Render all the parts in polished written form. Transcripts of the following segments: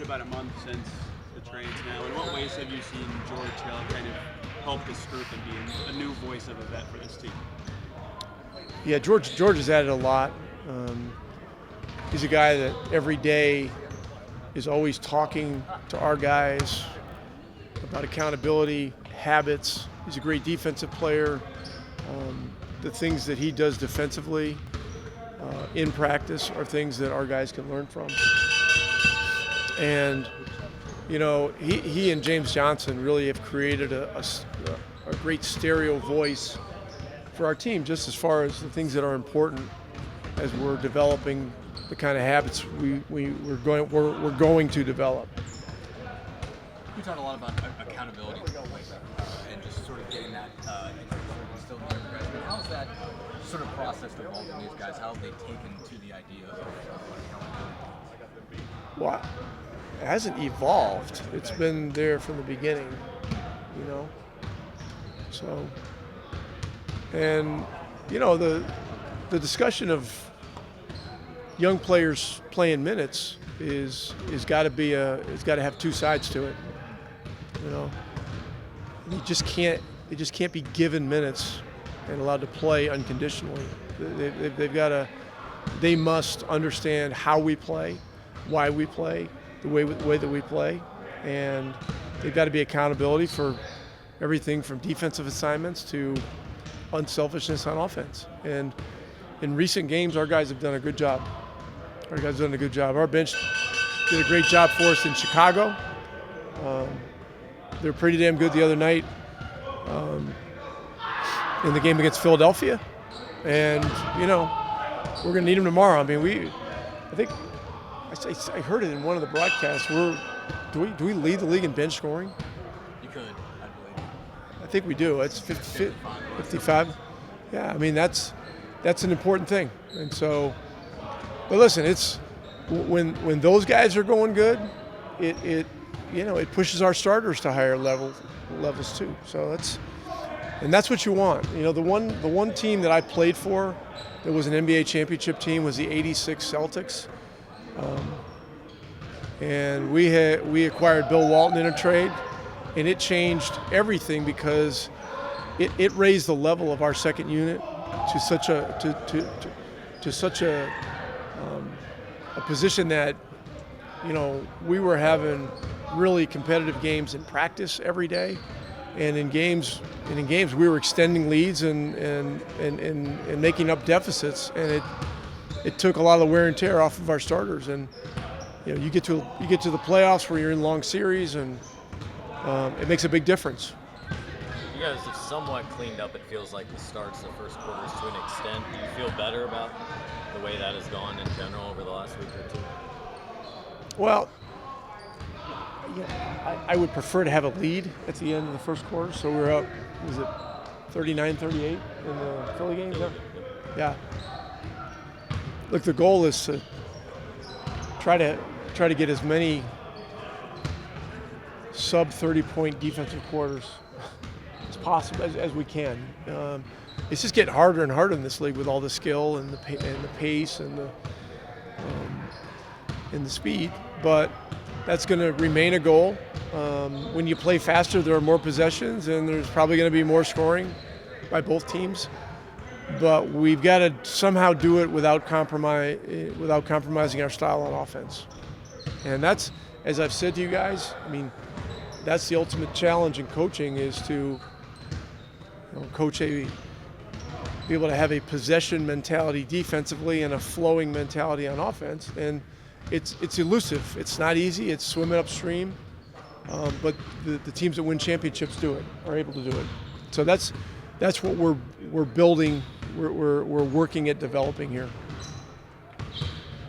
about a month since the trades now. In what ways have you seen George Hill kind of help this group and be a new voice of a vet for this team? Yeah, George has added a lot. He's a guy that every day is always talking to our guys about accountability, habits. He's a great defensive player. The things that he does defensively in practice are things that our guys can learn from. And, you know, he and James Johnson really have created a great stereo voice for our team, just as far as the things that are important as we're developing the kind of habits we're going to develop. You talked a lot about accountability and just sort of getting that instilled in your guys. How has that sort of process evolved in these guys? How have they taken to the idea of accountability? Well, it hasn't evolved. It's been there from the beginning, you know. So, and you know, the discussion of young players playing minutes is got to have two sides to it. You know, they just can't be given minutes and allowed to play unconditionally. They must understand how we play, why we play, the way that we play, and they've got to be accountability for everything from defensive assignments to unselfishness on offense. And in recent games, our guys have done a good job. Our bench did a great job for us in Chicago. They were pretty damn good the other night in the game against Philadelphia. And, you know, we're going to need them tomorrow. I mean, I heard it in one of the broadcasts. Do we lead the league in bench scoring? You could, I believe. I think we do. It's 55. Yeah, I mean, that's an important thing. And so, but listen, it's when those guys are going good, it pushes our starters to higher levels too. So that's what you want. You know, the one team that I played for that was an NBA championship team was the '86 Celtics. And we acquired Bill Walton in a trade, and it changed everything because it raised the level of our second unit to such a position that, you know, we were having really competitive games in practice every day, and in games we were extending leads and making up deficits, and it took a lot of the wear and tear off of our starters. And you know, you get to the playoffs where you're in long series, and it makes a big difference. You guys have somewhat cleaned up, it feels like, the starts, the first quarters to an extent. Do you feel better about the way that has gone in general over the last week or two? Well, yeah, I would prefer to have a lead at the end of the first quarter. So we're up, was it 39-38 in the Philly game? Yeah. Look, the goal is to try to get as many sub 30-point defensive quarters as possible as we can. It's just getting harder and harder in this league with all the skill and the pace and the speed, but that's going to remain a goal. When you play faster, there are more possessions, and there's probably going to be more scoring by both teams. But we've got to somehow do it without compromising our style on offense. And that's, as I've said to you guys, I mean, that's the ultimate challenge in coaching, is to be able to have a possession mentality defensively and a flowing mentality on offense. And it's elusive. It's not easy. It's swimming upstream. But the teams that win championships are able to do it. So that's what we're building. We're working at developing here.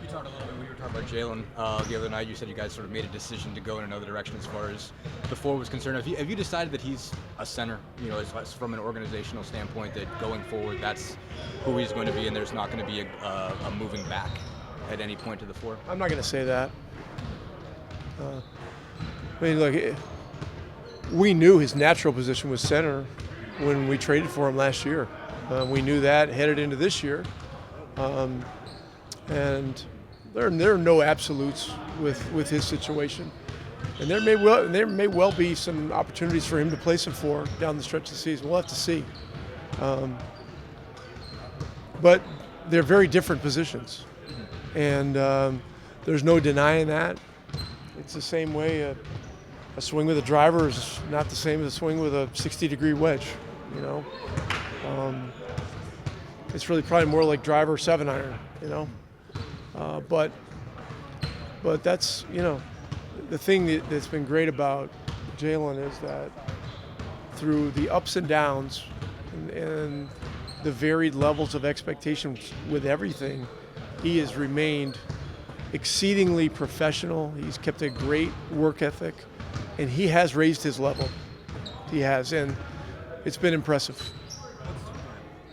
You talked a little bit. We were talking about Jalen the other night. You said you guys sort of made a decision to go in another direction as far as the four was concerned. Have you decided that he's a center? You know, as from an organizational standpoint, that going forward, that's who he's going to be, and there's not going to be a moving back at any point to the four? I'm not going to say that. I mean, look, we knew his natural position was center when we traded for him last year. We knew that headed into this year. And there are no absolutes with his situation. And there may well be some opportunities for him to play some four down the stretch of the season. We'll have to see. But they're very different positions, and there's no denying that. It's the same way a swing with a driver is not the same as a swing with a 60-degree wedge. You know, it's really probably more like driver 7-iron. You know, but that's, you know, the thing that's been great about Jalen is that through the ups and downs and the varied levels of expectations with everything, he has remained exceedingly professional. He's kept a great work ethic, and he has raised his level. He has, and it's been impressive.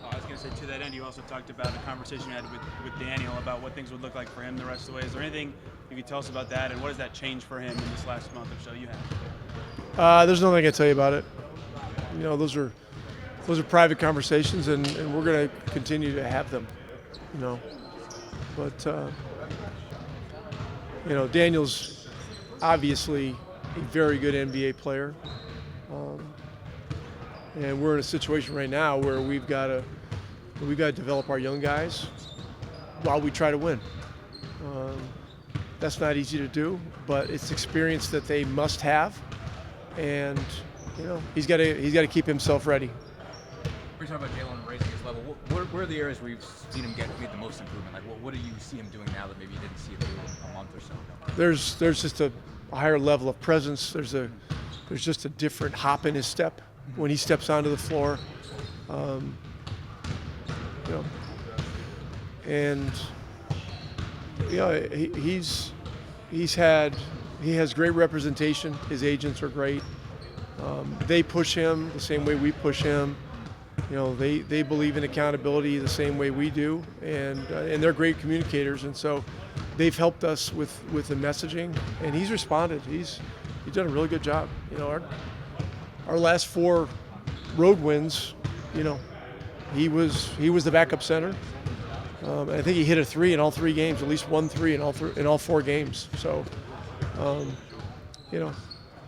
I was going to say, to that end, you also talked about the conversation you had with Daniel about what things would look like for him the rest of the way. Is there anything you could tell us about that, and what has that changed for him in this last month or so you have? There's nothing I can tell you about it. You know, those are private conversations, and we're going to continue to have them. You know, but you know, Daniel's obviously a very good NBA player, and we're in a situation right now where we've got to develop our young guys while we try to win. That's not easy to do, but it's experience that they must have, and you know, he's got to keep himself ready. We're talking about Jalen raising his level. Where are the areas where you've seen him get the most improvement? Like, what do you see him doing now that maybe you didn't see him do a month or so ago? There's just a higher level of presence. There's just a different hop in his step when he steps onto the floor. You know, and you know, he has great representation. His agents are great. They push him the same way we push him. You know, they believe in accountability the same way we do, and they're great communicators, and so they've helped us with the messaging, and he's responded. He's done a really good job. You know, our last 4 road wins, you know, he was the backup center. I think he hit a 3 in all 3 games, at least 1 3 in all 4 games. So, you know,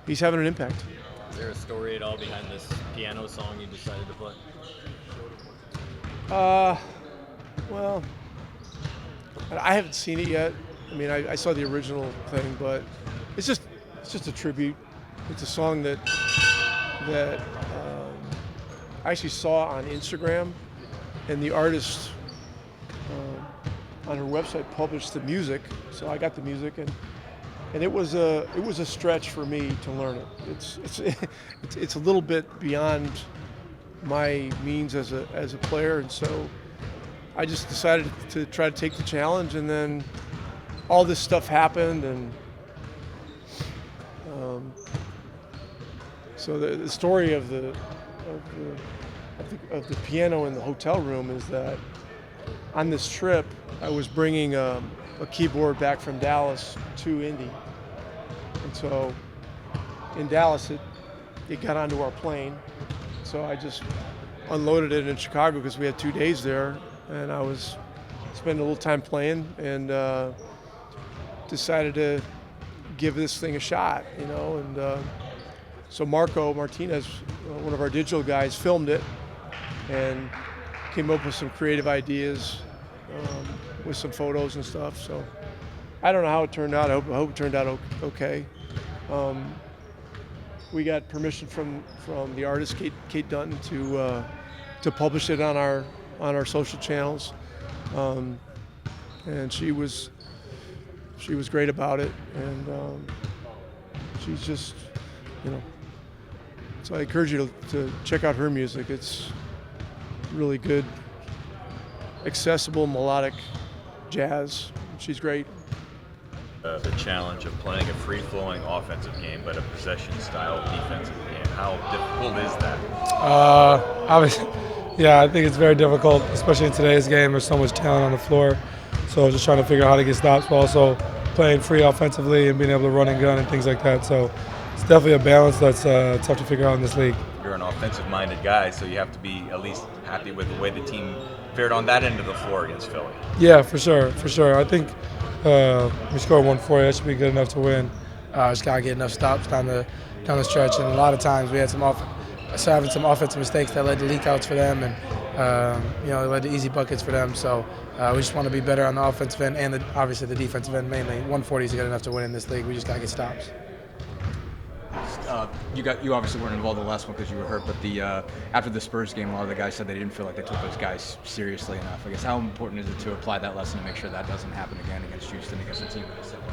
he's having an impact. Is there a story at all behind this piano song you decided to play? Well, I haven't seen it yet. I mean, I saw the original thing, but it's just a tribute. It's a song that I actually saw on Instagram, and the artist on her website published the music, so I got the music, and it was a stretch for me to learn it. It's a little bit beyond my means as a player, and so I just decided to try to take the challenge, and then all this stuff happened, and so the story of the piano in the hotel room is that on this trip I was bringing a keyboard back from Dallas to Indy, and so in Dallas it got onto our plane, so I just unloaded it in Chicago because we had 2 days there, and I was spending a little time playing, and decided to give this thing a shot, you know, and so Marco Martinez, one of our digital guys, filmed it and came up with some creative ideas with some photos and stuff. So I don't know how it turned out. I hope it turned out okay. We got permission from the artist Kate Dunton to publish it on our social channels, and she was great about it, and she's just, you know. So I encourage you to check out her music. It's really good, accessible, melodic jazz. She's great. The challenge of playing a free-flowing offensive game, but a possession-style defensive game. How difficult is that? Obviously, yeah, I think it's very difficult, especially in today's game. There's so much talent on the floor, so just trying to figure out how to get stops, but also playing free offensively and being able to run and gun and things like that. So it's definitely a balance that's tough to figure out in this league. You're an offensive-minded guy, so you have to be at least happy with the way the team fared on that end of the floor against Philly. Yeah, for sure. I think We scored 140. That should be good enough to win. Just gotta get enough stops down the stretch, and a lot of times we had having some offensive mistakes that led to leakouts for them, and it led to easy buckets for them. So we just want to be better on the offensive end and obviously the defensive end mainly. 140 is good enough to win in this league. We just gotta get stops. You obviously weren't involved in the last one because you were hurt, but after the Spurs game, a lot of the guys said they didn't feel like they took those guys seriously enough. I guess how important is it to apply that lesson to make sure that doesn't happen again against Houston, against a team that is similar?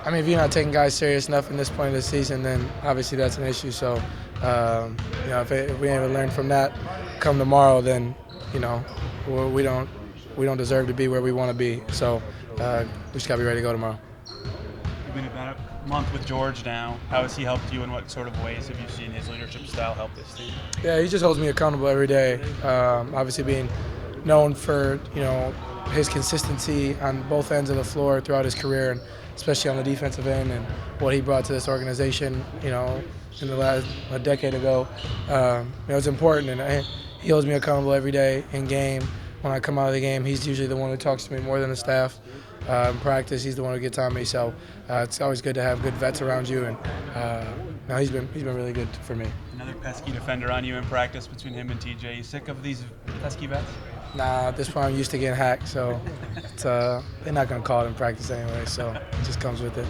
I mean, if you're not taking guys serious enough in this point of the season, then obviously that's an issue. So, if we ain't learn from that come tomorrow, then we don't deserve to be where we want to be. So, we just gotta be ready to go tomorrow. You've been about a month with George now. How has he helped you, and what sort of ways have you seen his leadership style help this team? Yeah, he just holds me accountable every day. Obviously, being known for his consistency on both ends of the floor throughout his career, and especially on the defensive end, and what he brought to this organization, in the last a decade ago. It's important, and he holds me accountable every day in game. When I come out of the game, he's usually the one who talks to me more than the staff. In practice, he's the one who gets on me. So it's always good to have good vets around you, and he's been really good for me. Another pesky defender on you in practice between him and TJ. You sick of these pesky vets? Nah, at this point I'm used to getting hacked, so they're not going to call it in practice anyway, so it just comes with it.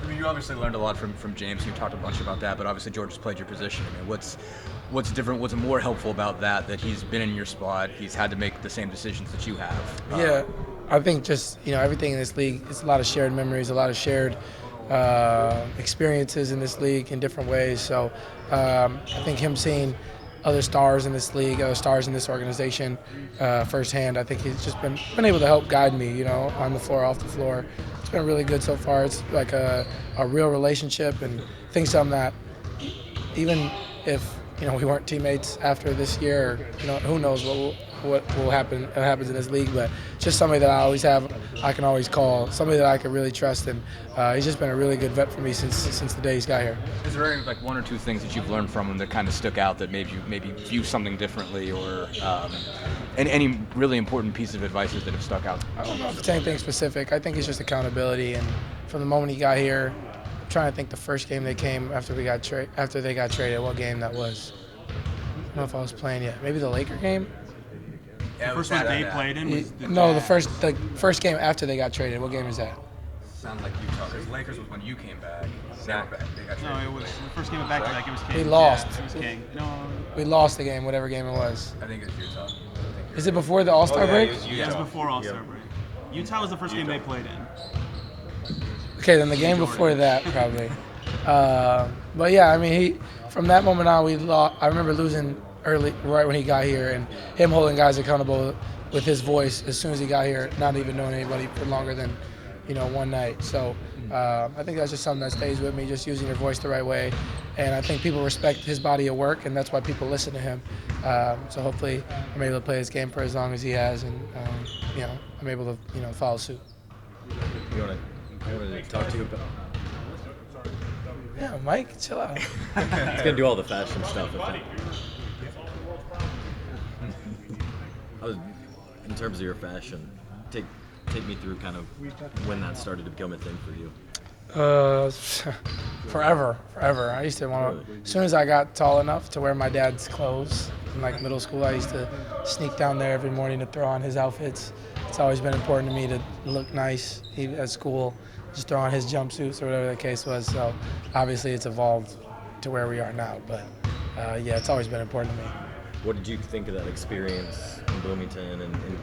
I mean, you obviously learned a lot from James. You talked a bunch about that, but obviously George has played your position. I mean, what's different? What's more helpful about that he's been in your spot, he's had to make the same decisions that you have? Yeah, I think just everything in this league, it's a lot of shared memories, a lot of shared experiences in this league in different ways. So I think him seeing other stars in this league, other stars in this organization firsthand, I think he's just been able to help guide me, on the floor, off the floor. It's been really good so far. It's like a real relationship, and I think something that even if we weren't teammates after this year, who knows what will happen happens in this league, but just somebody that I can always call, somebody that I can really trust, and he's just been a really good vet for me since the day he's got here. Is there any, one or two things that you've learned from him that kind of stuck out that made you maybe view something differently, or any really important piece of advice that have stuck out? I don't know if it's anything specific. I think it's just accountability, and from the moment he got here, I'm trying to think the first game they came after they got traded, what game that was. I don't know if I was playing yet. Maybe the Laker game? The first one they played in was the first game after they got traded. What game is that? Sound like Utah, because Lakers was when you came back. They got traded. No, it was the first game of back-to-back. It was King. We lost. Yeah, it was King. No. We lost the game, whatever game it was. I think it was Utah. Is it before the All-Star break? It was before All-Star break. Utah was the first game they played in. Okay, then the game before that, probably. But yeah, I mean, from that moment on, we lost. I remember losing early, right when he got here, and him holding guys accountable with his voice as soon as he got here, not even knowing anybody for longer than, one night. So I think that's just something that stays with me, just using your voice the right way. And I think people respect his body of work, and that's why people listen to him. So hopefully I'm able to play his game for as long as he has, and I'm able to follow suit. I want to talk to you about. Yeah, Mike, chill out. He's gonna do all the fashion stuff. I think. In terms of your fashion, take me through kind of when that started to become a thing for you. Forever. I used to want to, as soon as I got tall enough to wear my dad's clothes in middle school, I used to sneak down there every morning to throw on his outfits. It's always been important to me to look nice, even at school, just throw on his jumpsuits or whatever the case was. So obviously it's evolved to where we are now, but it's always been important to me. What did you think of that experience in Bloomington, and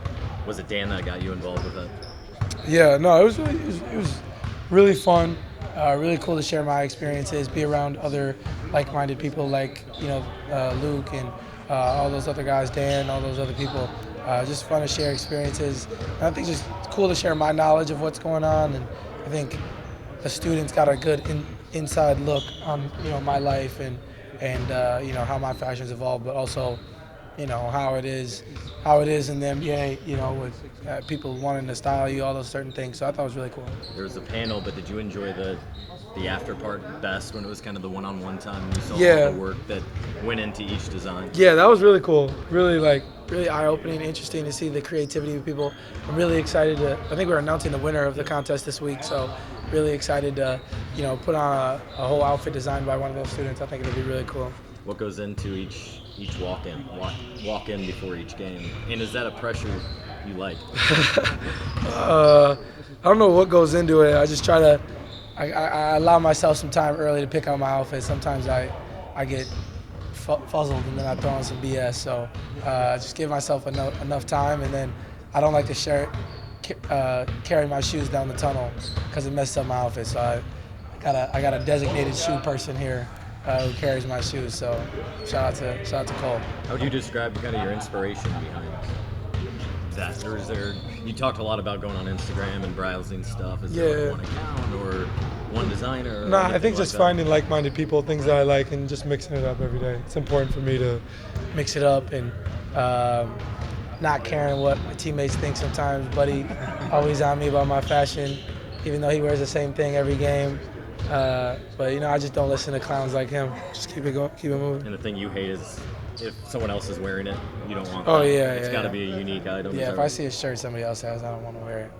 was it Dan that got you involved with that? Yeah, no, it was really fun, really cool to share my experiences, be around other like-minded people like Luke and all those other guys, Dan, all those other people. Just fun to share experiences. And I think just cool to share my knowledge of what's going on, and I think the students got a good inside look on my life and how my fashion's evolved, but also how it is in the NBA, with people wanting to style you, all those certain things. So I thought it was really cool. There was a panel, but did you enjoy the after part best when it was kind of the one-on-one time and you saw Yeah. all the work that went into each design? Yeah, that was really cool. Really eye-opening, interesting to see the creativity of people. I'm really excited I think we're announcing the winner of the contest this week, so really excited to, put on a whole outfit designed by one of those students. I think it'll be really cool. What goes into each walk-in before each game? And is that a pressure you like? I don't know what goes into it. I just try to I allow myself some time early to pick out my outfit. Sometimes I get fuzzled and then I throw on some BS. So just give myself enough time, and then I don't like to carry my shoes down the tunnel because it messes up my outfit. So I got a designated shoe person here who carries my shoes. So shout out to Cole. How would you describe kind of your inspiration behind that? Or is there? You talked a lot about going on Instagram and browsing stuff. Is there like one account or one designer? No, I think just finding like-minded people, things that I like, and just mixing it up every day. It's important for me to mix it up and not caring what my teammates think sometimes. Buddy always on me about my fashion, even though he wears the same thing every game. But I just don't listen to clowns like him. Just keep it going, keep it moving. And the thing you hate is if someone else is wearing it, you don't want. Oh that. yeah, it's got to be a unique item. Yeah, if I see a shirt somebody else has, I don't want to wear it.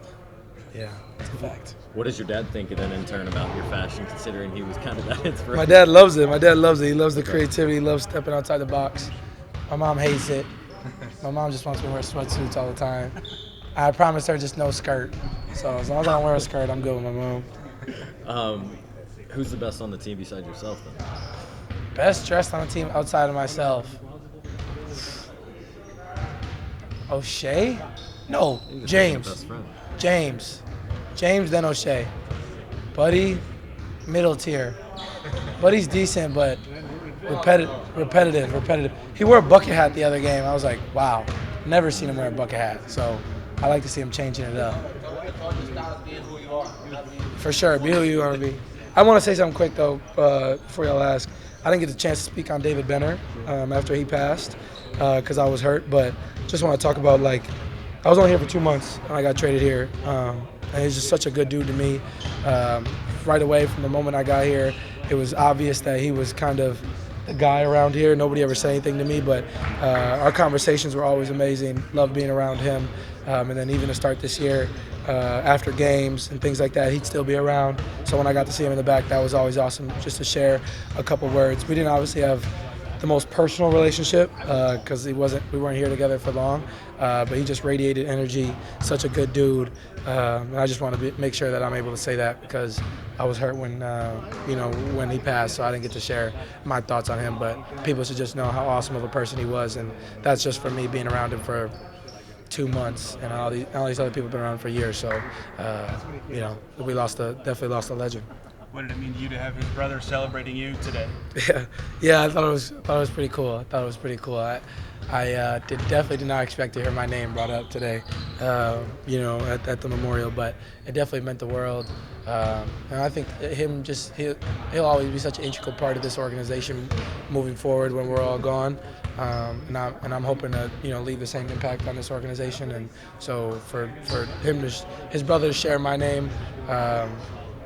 Yeah, it's a fact. What does your dad think then in turn about your fashion, considering he was kind of that inspiration? My dad loves it. He loves the creativity. He loves stepping outside the box. My mom hates it. My mom just wants me to wear sweatsuits all the time. I promised her just no skirt. So as long as I don't wear a skirt, I'm good with my mom. Who's the best on the team besides yourself then? Best dressed on the team outside of myself. O'Shea? No, James. Best friend. James, then O'Shea. Buddy, middle tier. Buddy's decent, but repetitive. He wore a bucket hat the other game. I was like, wow, never seen him wear a bucket hat. So I like to see him changing it up. For sure, be who you want to be. I want to say something quick though before y'all ask. I didn't get the chance to speak on David Benner after he passed because I was hurt, but just want to talk about I was only here for 2 months and I got traded here. And he's just such a good dude to me. Right away from the moment I got here, it was obvious that he was kind of the guy around here. Nobody ever said anything to me, but our conversations were always amazing. Loved being around him. And then even to start this year, after games and things like that, he'd still be around. So when I got to see him in the back, that was always awesome just to share a couple words. We didn't obviously have the most personal relationship because we weren't here together for long, but he just radiated energy, such a good dude. And I just want to make sure that I'm able to say that because I was hurt when he passed, so I didn't get to share my thoughts on him. But people should just know how awesome of a person he was, and that's just from me being around him for 2 months, and all these other people have been around for years. So, we definitely lost a legend. What did it mean to you to have his brother celebrating you today? Yeah, I thought it was pretty cool. I definitely did not expect to hear my name brought up today, at the memorial, but it definitely meant the world. And I think he'll always be such an integral part of this organization moving forward when we're all gone. And I'm hoping to leave the same impact on this organization. And so for him his brother to share my name,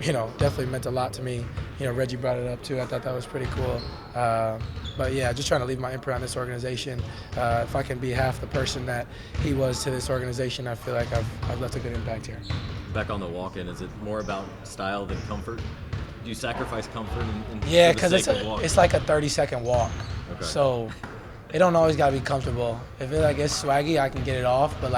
definitely meant a lot to me. Reggie brought it up too. I thought that was pretty cool. But yeah, just trying to leave my imprint on this organization. If I can be half the person that he was to this organization, I feel like I've left a good impact here. Back on the walk-in, is it more about style than comfort? Do you sacrifice comfort? Yeah, because it's like a 30-second walk. Okay. So it don't always gotta be comfortable. If it's swaggy, I can get it off. But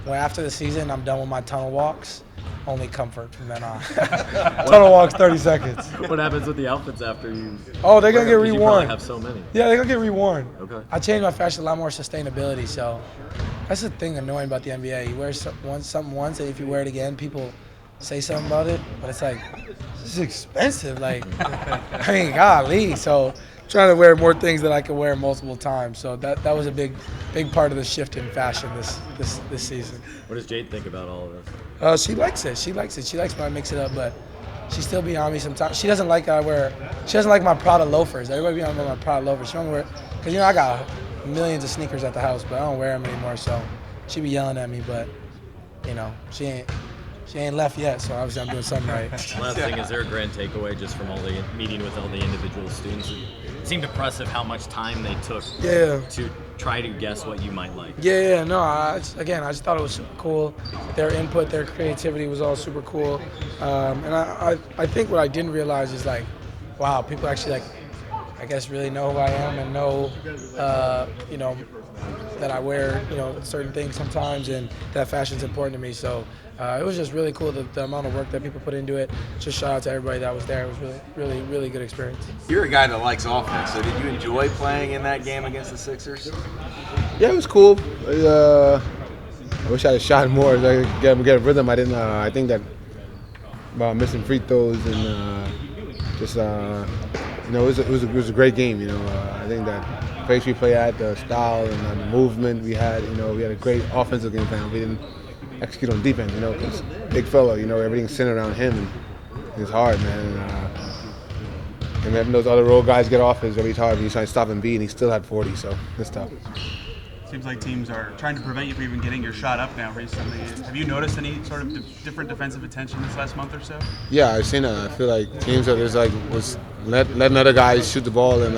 after the season, I'm done with my tunnel walks. Only comfort from then on. tunnel walks 30 seconds. What happens with the outfits after you? Oh, they're gonna get reworn. You probably have so many. Yeah, they're gonna get reworn. Okay. I changed my fashion a lot more sustainability. So that's the thing annoying about the NBA. You wear something once, and if you wear it again, people say something about it. But it's like, this is expensive. Golly. So trying to wear more things that I can wear multiple times. So that was a big part of the shift in fashion this season. What does Jade think about all of this? She likes it. She likes when I mix it up, but she still be on me sometimes. She doesn't like my Prada loafers. Everybody be on me with my Prada loafers. She don't wear, because I got millions of sneakers at the house, but I don't wear them anymore. So she be yelling at me, but she ain't left yet. So obviously I'm doing something right. Last thing, is there a grand takeaway just from all the meeting with all the individual students? It seemed impressive how much time they took to try to guess what you might like. No, I just thought it was super cool. Their input, their creativity was all super cool. And I think what I didn't realize is like, wow, people actually like, I guess really know who I am and know, that I wear, certain things sometimes and that fashion's important to me. So it was just really cool, the amount of work that people put into it. Just shout out to everybody that was there. It was really, really, really good experience. You're a guy that likes offense, so did you enjoy playing in that game against the Sixers? Yeah, it was cool. I wish I had shot more. Get a rhythm. I didn't. I think that about missing free throws and it was a great game. I think that the pace we play at, the style and the movement we had. We had a great offensive game plan. We didn't execute on defense. Because big fella. Everything's centered around him. And it's hard, man. And then those other role guys get off, it's really hard. He's trying to stop him and he still had 40, so it's tough. Seems like teams are trying to prevent you from even getting your shot up now recently. Have you noticed any sort of different defensive attention this last month or so? Yeah, I've seen that. I feel like teams are just was letting other guys shoot the ball and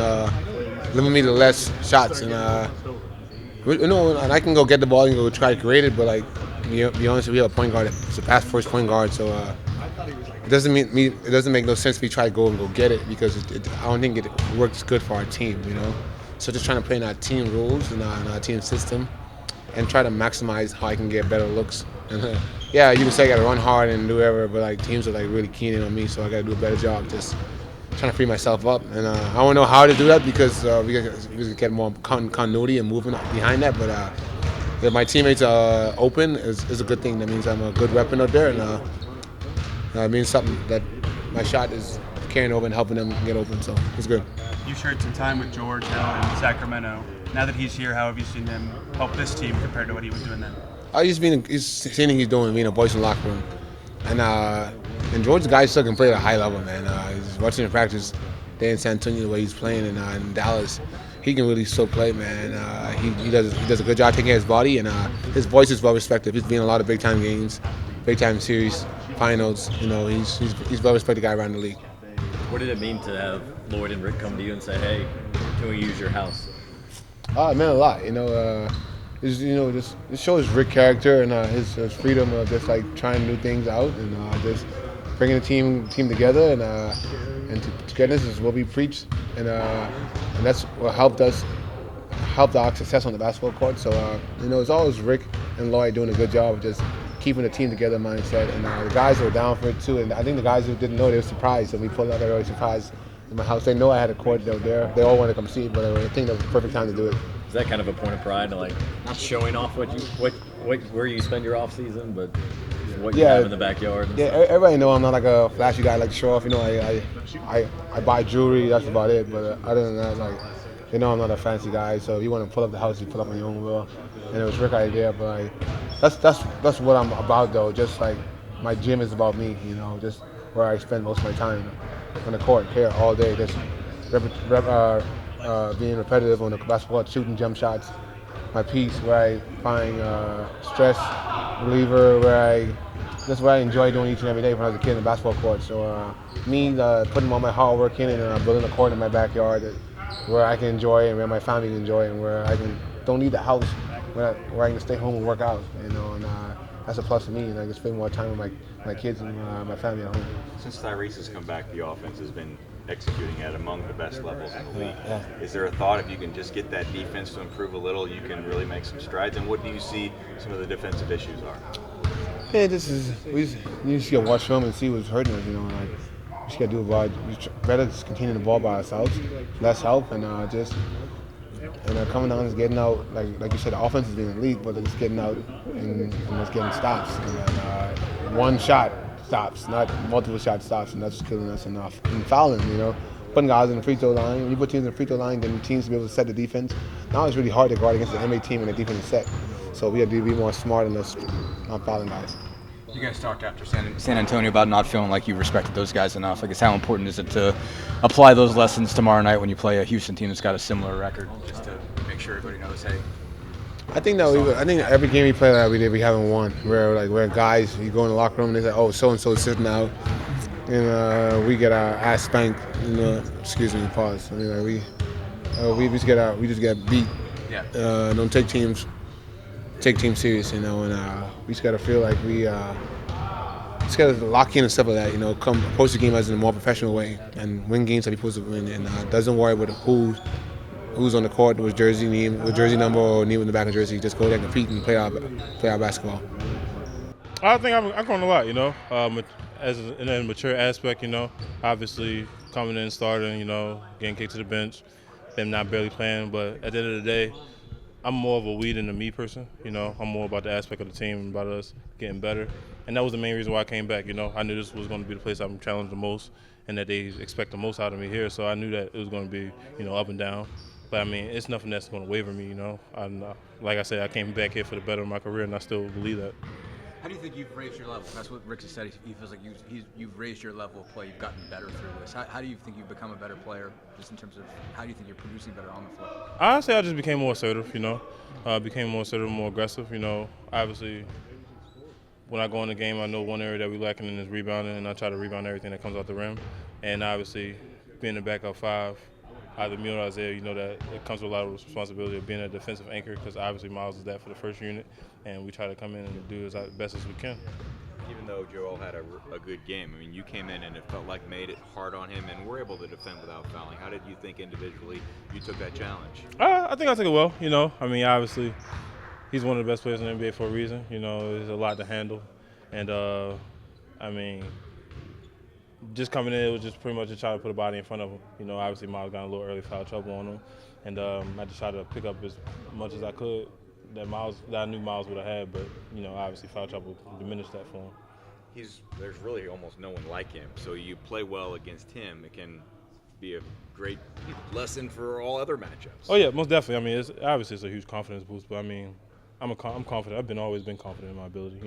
limiting me to less shots. And and I can go get the ball and go try to create it, but be honest, we have a point guard. It's a pass first point guard, so it doesn't make no sense for me to try to go and go get it because I don't think it works good for our team. So just trying to play in our team rules and our team system and try to maximize how I can get better looks. And yeah, you can say I got to run hard and do whatever, but teams are really keen in on me, so I got to do a better job just trying to free myself up. And I don't know how to do that because we got get more continuity and movement behind that. But if my teammates are open, is a good thing. That means I'm a good weapon out there, and it means something that my shot is carrying over and helping them get open. So it's good. You shared some time with George Hill in Sacramento. Now that he's here, how have you seen him help this team compared to what he was doing then? He's seeing he's doing, being a voice in the locker room. And George's a guy still can play at a high level, man. He's watching him practice there in San Antonio, the way he's playing in Dallas. He can really still play, man. He does a good job taking care of his body, and his voice is well respected. He's been in a lot of big time games, big time series, finals. He's well respected guy around the league. What did it mean to have Lloyd and Rick come to you and say, "Hey, can we use your house?" It meant a lot. Just it shows Rick's character and his freedom of just trying new things out and just bringing the team together and togetherness is what we preach and that's what helped our success on the basketball court. So it's always Rick and Lloyd doing a good job of just keeping the team together mindset, and the guys were down for it too. And I think the guys who didn't know, they were surprised. And we pulled out, they were really surprised in my house. They know I had a court. They were there. They all wanted to come see it, but I think that was the perfect time to do it. Is that kind of a point of pride, to not showing off where you spend your off season, but what you have in the backyard? Yeah, everybody know I'm not a flashy guy like to show off. I buy jewelry. That's about it. But other than that, they know I'm not a fancy guy. So if you want to pull up the house, you pull up on your own will. And it was Rick's idea, but that's what I'm about though. Just my gym is about me. Just where I spend most of my time on the court here all day. Just being repetitive on the basketball court, shooting jump shots. My piece where I find stress reliever, that's what I enjoy doing each and every day when I was a kid in the basketball court. So putting all my hard work in it and building a court in my backyard where I can enjoy and where my family can enjoy and where don't need the house, where I can stay home and work out. And that's a plus for me. And I can spend more time with my kids and my family at home. Since Tyrese has come back, the offense has been executing at among the best levels in the league. Yeah. Is there a thought if you can just get that defense to improve a little, you can really make some strides? And what do you see some of the defensive issues are? Yeah, you just gotta watch film and see what's hurting us. We just gotta do about better. Just continue the ball by ourselves, less help, and coming down and getting out. Like you said, the offense is being elite, but it's getting out and it's getting stops. And one shot stops, not multiple shot stops, and that's killing us enough. And fouling, putting guys in the free throw line. When you put teams in the free throw line, then teams will be able to set the defense. Now it's really hard to guard against the NBA team and the defense is set. So we have to be more smart and less not fouling guys. You guys talked after San Antonio about not feeling like you respected those guys enough. I guess how important is it to apply those lessons tomorrow night when you play a Houston team that's got a similar record, just to make sure everybody knows, hey. I think that I think every game we play that we haven't won. Where guys, you go in the locker room and they say, oh, so and so is sitting out, and we get our ass spanked. Excuse me, pause. I mean, we just get beat. Yeah. Don't take teams serious, and we just gotta feel like we just gotta lock in and stuff like that. Come approach the game as in a more professional way and win games that we're supposed to win, and doesn't worry with who's on the court, with jersey number or name in the back of the jersey. Just go there, compete, and play our basketball. I think I've grown a lot, as in a mature aspect, obviously coming in, starting, getting kicked to the bench, them not barely playing, but at the end of the day, I'm more of a we than a me person, I'm more about the aspect of the team, about us getting better, and that was the main reason why I came back, I knew this was going to be the place I'm challenged the most and that they expect the most out of me here, so I knew that it was going to be, up and down. But, I mean, it's nothing that's going to waver me, like I said, I came back here for the better of my career, and I still believe that. How do you think you've raised your level? That's what Rick has said. He feels like you've raised your level of play. You've gotten better through this. How do you think you've become a better player, just in terms of how do you think you're producing better on the floor? Honestly, I just became more assertive, became more assertive, more aggressive. Obviously, when I go in the game, I know one area that we're lacking in is rebounding, and I try to rebound everything that comes out the rim. And obviously, being the backup five, either me or Isaiah, that it comes with a lot of responsibility of being a defensive anchor, because obviously Miles is that for the first unit, and we try to come in and do as best as we can. Even though Joel had a good game, I mean, you came in and it felt like made it hard on him, and were able to defend without fouling. How did you think individually you took that challenge? I think I took it well. Obviously, he's one of the best players in the NBA for a reason. There's a lot to handle, and just coming in, it was just pretty much to try to put a body in front of him. Obviously Miles got a little early foul trouble on him, and I just tried to pick up as much as I could that I knew Miles would have had, but obviously foul trouble diminished that for him. There's really almost no one like him, so you play well against him. It can be a great lesson for all other matchups. Oh yeah, most definitely. It's obviously a huge confidence boost, but I'm confident. I've always been confident in my ability.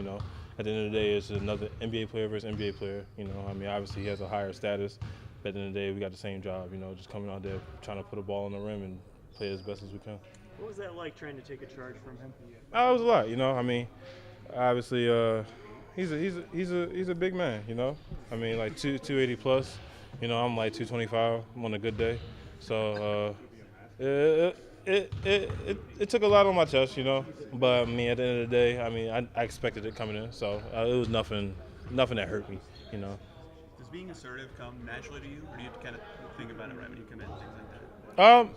At the end of the day, it's another NBA player versus NBA player. Obviously he has a higher status, but at the end of the day, we got the same job. Just coming out there trying to put a ball on the rim and play as best as we can. What was that like trying to take a charge from him? It was a lot. Obviously he's a big man. Like 280 plus. I'm like 225. I'm on a good day, so It took a lot on my chest, but at the end of the day, I expected it coming in, so it was nothing that hurt me, Does being assertive come naturally to you, or do you have to kind of think about it right when you come in, things like that?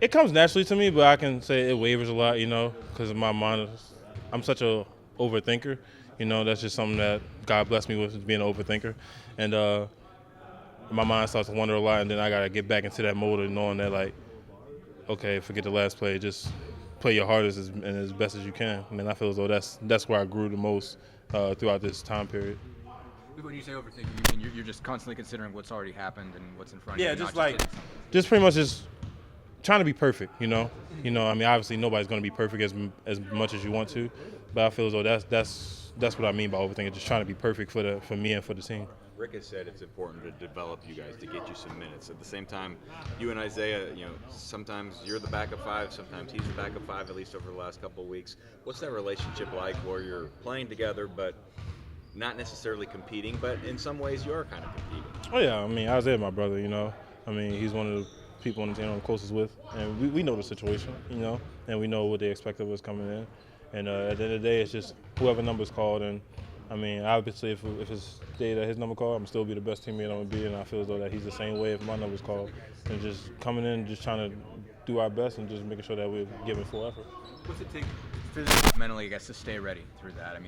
It comes naturally to me, but I can say it wavers a lot, because of my mind. I'm such a overthinker, that's just something that God blessed me with, is being an overthinker, and my mind starts to wander a lot, and then I gotta get back into that mode of knowing that, like, okay, forget the last play. Just play your hardest and as best as you can. I feel as though that's where I grew the most throughout this time period. When you say overthinking, you mean you're just constantly considering what's already happened and what's in front of you? Yeah, just pretty much just trying to be perfect. Obviously nobody's going to be perfect as much as you want to, but I feel as though that's what I mean by overthinking. Just trying to be perfect for me and for the team. Rick has said it's important to develop you guys, to get you some minutes. At the same time, you and Isaiah, sometimes you're the backup five, sometimes he's the backup five, at least over the last couple of weeks. What's that relationship like where you're playing together but not necessarily competing, but in some ways you are kind of competing? Oh yeah, Isaiah, my brother, he's one of the people on the team I'm closest with, and we know the situation, and we know what they expect of us coming in. And at the end of the day, it's just whoever number's called, and obviously, if it's the day that his number called, I'm still be the best teammate I'm going to be, and I feel as though that he's the same way if my number's called. And just coming in, just trying to do our best and just making sure that we're giving full effort. What's it take physically, mentally, I guess, to stay ready through that?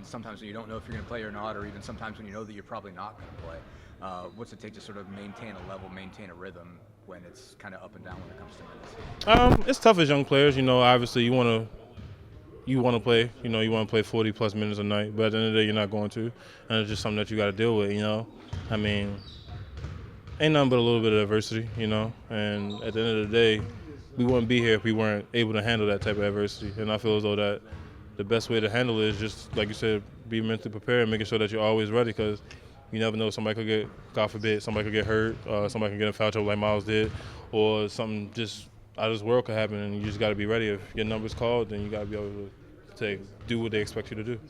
Sometimes when you don't know if you're going to play or not, or even sometimes when you know that you're probably not going to play, what's it take to sort of maintain a level, maintain a rhythm when it's kind of up and down when it comes to minutes? It's tough as young players. Obviously you want to play, you want to play 40 plus minutes a night, but at the end of the day, you're not going to, and it's just something that you got to deal with, ain't nothing but a little bit of adversity, and at the end of the day, we wouldn't be here if we weren't able to handle that type of adversity, and I feel as though that the best way to handle it is just, like you said, be mentally prepared and making sure that you're always ready, because you never know, somebody could get, God forbid, somebody could get hurt, somebody could get in foul trouble like Miles did, or something just out of this world could happen, and you just got to be ready. If your number's called, then you got to be able to do what they expect you to do.